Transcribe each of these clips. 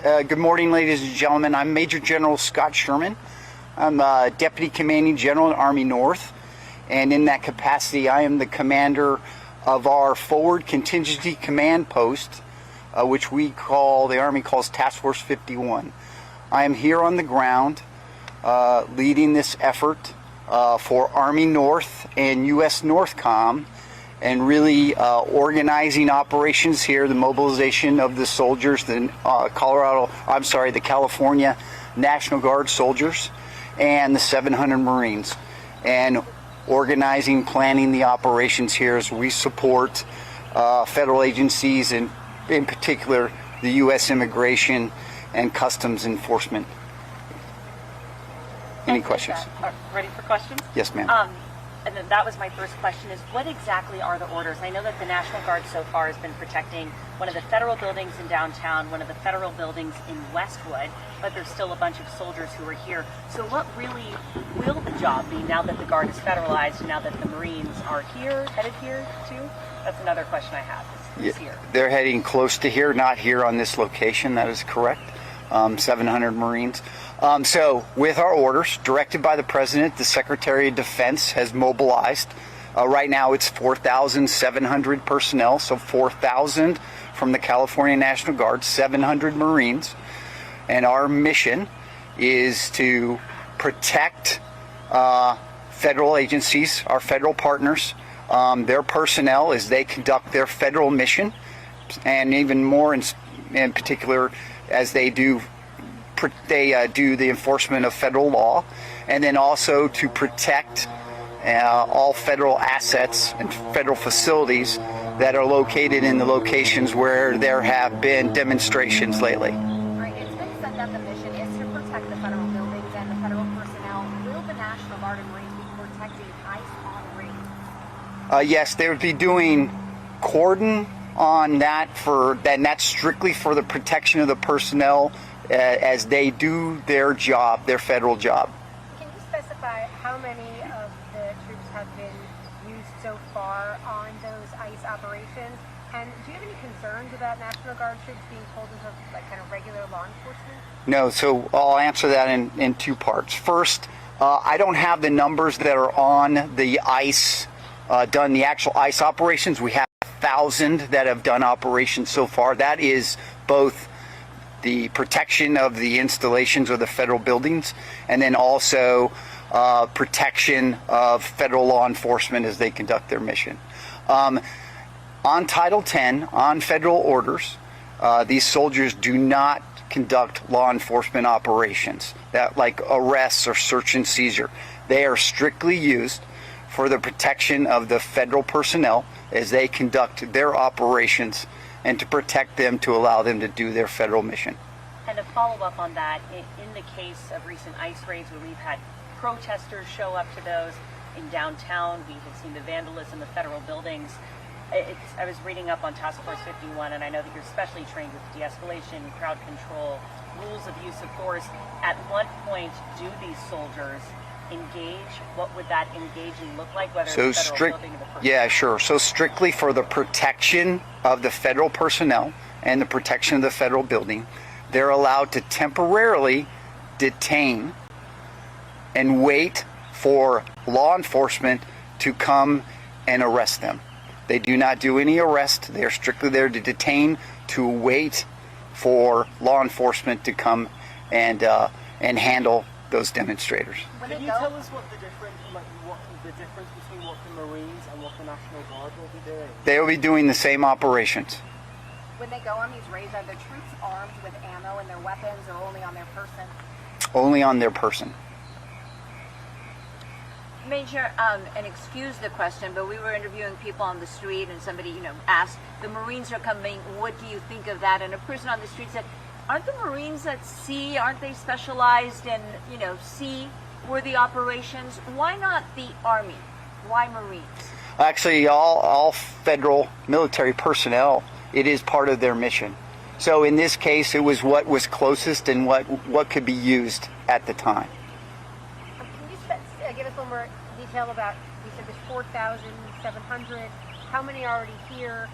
Good morning, ladies and gentlemen. I'm Major General Scott Sherman. I'm Deputy Commanding General in Army North, and in that capacity, I am the commander of our Forward Contingency Command Post, which the Army calls Task Force 51. I am here on the ground leading this effort for Army North and U.S. Northcom, and really organizing operations here, the mobilization of the soldiers, the California National Guard soldiers, and the 700 Marines, and organizing, planning the operations here as we support federal agencies, and in particular the U.S. Immigration and Customs Enforcement. Any questions? Ready for questions? Yes, ma'am. And then that was my first question, is what exactly are the orders? I know that the National Guard so far has been protecting one of the federal buildings in downtown, one of the federal buildings in Westwood, but there's still a bunch of soldiers who are here. So what really will the job be now that the Guard is federalized, and now that the Marines are here, headed here too? That's another question I have, is here. They're heading close to here, not here on this location, that is correct. 700 Marines. So with our orders directed by the President, the Secretary of Defense has mobilized. Right now it's 4,700 personnel, so 4,000 from the California National Guard, 700 Marines. And our mission is to protect federal agencies, our federal partners, their personnel as they conduct their federal mission, and even more in particular as they do the enforcement of federal law, and then also to protect all federal assets and federal facilities that are located in the locations where there have been demonstrations lately. Right, it's been said that the mission is to protect the federal buildings and the federal personnel. Will the National Guard and Marines be protecting ICE on rings? Yes, they would be doing cordon on that, and that's strictly for the protection of the personnel as they do their job, their federal job. Can you specify how many of the troops have been used so far on those ICE operations? And do you have any concerns about National Guard troops being pulled into kind of regular law enforcement? No, so I'll answer that in two parts. First, I don't have the numbers that are on the ICE, done the actual ICE operations. We have 1,000 that have done operations so far. That is both the protection of the installations or the federal buildings, and then also protection of federal law enforcement as they conduct their mission. On Title 10, on federal orders, these soldiers do not conduct law enforcement operations, that like arrests or search and seizure. They are strictly used for the protection of the federal personnel as they conduct their operations, and to protect them, to allow them to do their federal mission. And to follow up on that, in the case of recent ICE raids where we've had protesters show up to those in downtown, we have seen the vandalism of federal buildings. I was reading up on Task Force 51, and I know that you're specially trained with de-escalation, crowd control, rules of use of force. At what point do these soldiers engage? What would that engaging look like? Whether So it's federal building or the person? Yeah, sure. So strictly for the protection of the federal personnel and the protection of the federal building, they're allowed to temporarily detain and wait for law enforcement to come and arrest them. They do not do any arrest. They are strictly there to detain, to wait for law enforcement to come and handle those demonstrators. Can you tell us what the difference between what the Marines and what the National Guard will be doing? They will be doing the same operations. When they go on these raids, are the troops armed with ammo and their weapons, or only on their person? Only on their person. Major, and excuse the question, but we were interviewing people on the street, and somebody, asked, the Marines are coming, what do you think of that? And a person on the street said, aren't the Marines at sea? Aren't they specialized in, sea-worthy operations? Why not the Army? Why Marines? Actually, all federal military personnel, it is part of their mission. So in this case, it was what was closest and what could be used at the time. Can you give us a little more detail about, you said there's 4,700. How many are already here?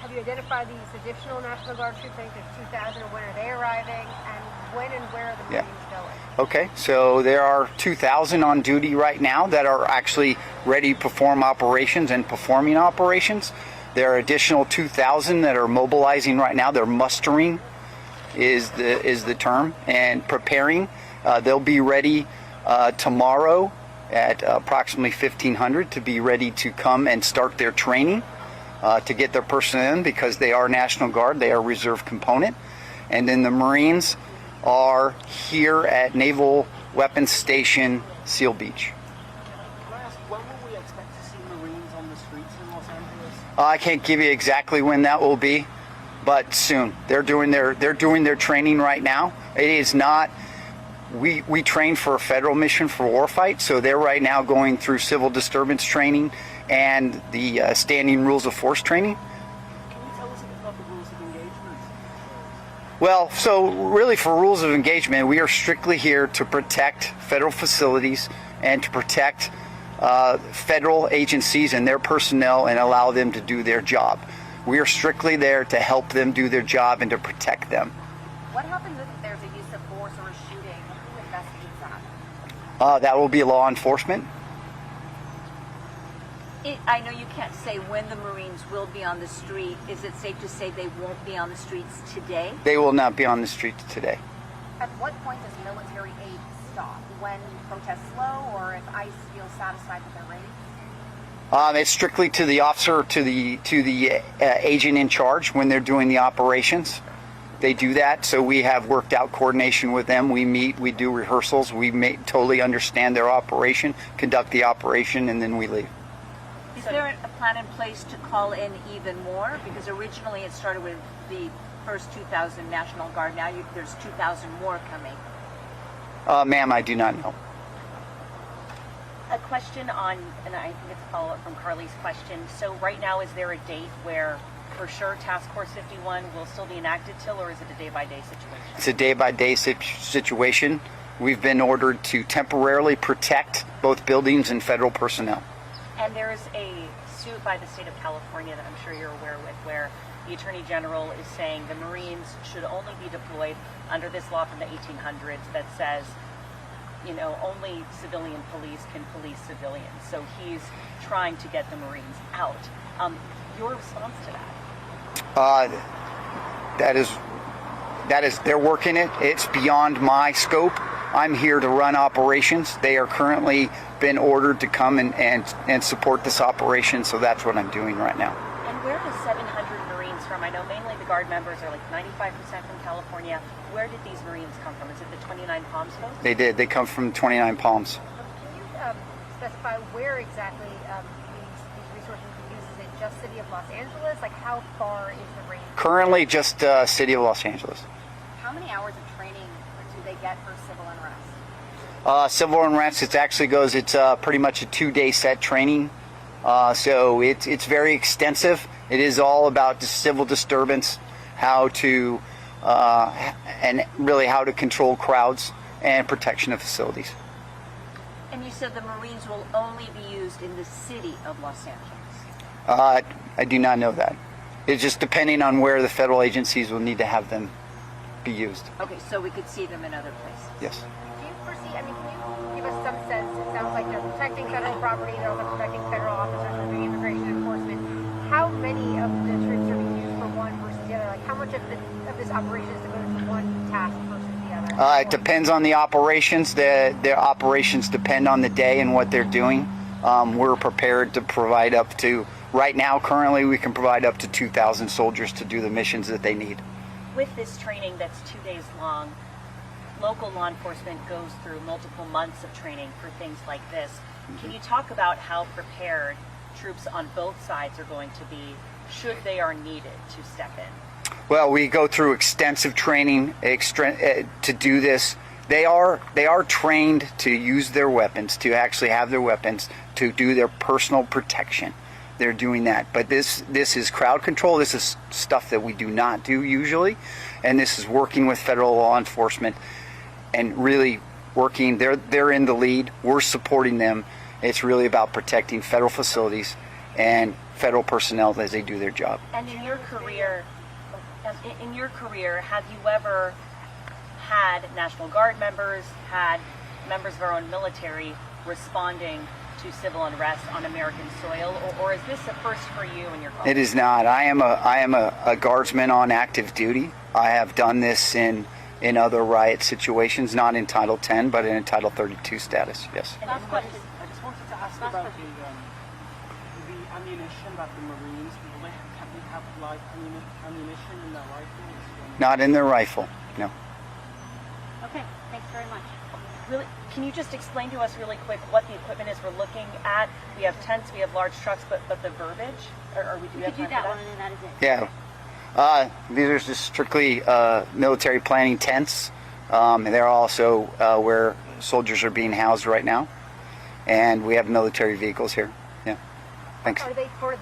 have you identified these additional National Guard troops? I think there's 2,000. When are they arriving? And when and where are the Marines going? Okay, so there are 2,000 on duty right now that are actually ready to perform operations and performing operations. There are additional 2,000 that are mobilizing right now. They're mustering is the term, and preparing. They'll be ready tomorrow at approximately 1,500 to be ready to come and start their training to get their personnel in, because they are National Guard. They are reserve component. And then the Marines are here at Naval Weapons Station, Seal Beach. Can I ask, when will we expect to see Marines on the streets in Los Angeles? I can't give you exactly when that will be, but soon. They're doing their training right now. It is not. We train for a federal mission for warfight, so they're right now going through civil disturbance training and the standing rules of force training. Can you tell us a bit about the rules of engagement? Well, so really for rules of engagement, we are strictly here to protect federal facilities and to protect federal agencies and their personnel and allow them to do their job. We are strictly there to help them do their job and to protect them. What happens if there's a use of force or a shooting? Who investigates that? That will be law enforcement. I know you can't say when the Marines will be on the street. Is it safe to say they won't be on the streets today? They will not be on the streets today. At what point does military aid stop? When protests slow, or if ICE feels satisfied with their raids? It's strictly to the officer, to the agent in charge when they're doing the operations. They do that, so we have worked out coordination with them. We meet, we do rehearsals, we totally understand their operation, conduct the operation, and then we leave. Is there a plan in place to call in even more? Because originally it started with the first 2,000 National Guard. Now there's 2,000 more coming. Ma'am, I do not know. A question on, and I think it's a follow-up from Carly's question. So right now, is there a date where for sure Task Force 51 will still be enacted till, or is it a day-by-day situation? It's a day-by-day situation. We've been ordered to temporarily protect both buildings and federal personnel. And there is a suit by the state of California that I'm sure you're aware with, where the Attorney General is saying the Marines should only be deployed under this law from the 1800s that says, you know, only civilian police can police civilians. So he's trying to get the Marines out. Your response to that? That is, they're working it. It's beyond my scope. I'm here to run operations. They are currently been ordered to come and support this operation, so that's what I'm doing right now. And where does 700 Marines from? I know mainly the Guard members are like 95% from California. Where did these Marines come from? Is it the 29 Palms folks? They did. They come from 29 Palms. Can you specify where exactly these resources can be used? Is it just City of Los Angeles? Like, how far is the range? Currently, just City of Los Angeles. How many hours of training do they get for civil unrest? Civil unrest, it's pretty much a 2-day set training. So it's very extensive. It is all about civil disturbance, how to, and really how to control crowds and protection of facilities. And you said the Marines will only be used in the city of Los Angeles. I do not know that. It's just depending on where the federal agencies will need to have them be used. Okay, so we could see them in other places. Yes. Do you foresee, can you give us some sense, it sounds like they're protecting federal property, they're also protecting federal officers, they're doing immigration enforcement. How many of the troops are being used for one versus the other? Like, how much of this operation is devoted to one task versus the other? It depends on the operations. Their operations depend on the day and what they're doing. We're prepared to provide up to, right now, currently, we can provide up to 2,000 soldiers to do the missions that they need. With this training that's 2 days long, local law enforcement goes through multiple months of training for things like this. Can you talk about how prepared troops on both sides are going to be should they are needed to step in? Well, we go through extensive training to do this. They are trained to use their weapons, to actually have their weapons, to do their personal protection. They're doing that. But this is crowd control. This is stuff that we do not do usually. And this is working with federal law enforcement and really working. They're in the lead. We're supporting them. It's really about protecting federal facilities and federal personnel as they do their job. And in your career, have you ever had National Guard members, had members of our own military responding to civil unrest on American soil, or is this a first for you and your colleagues? It is not. I am a guardsman on active duty. I have done this in other riot situations, not in Title 10, but in Title 32 status. Yes. And Last question. I just wanted to ask about the ammunition that the Marines, can they have live ammunition in their rifles? Not in their rifle. No. Okay, thanks very much. Really, can you just explain to us really quick what the equipment is we're looking at? We have tents, we have large trucks, but the verbiage? Or we do You have could do time that for one, and then that is it. Yeah. These are just strictly military planning tents. They're also where soldiers are being housed right now. And we have military vehicles here. Yeah. Thanks. Are they for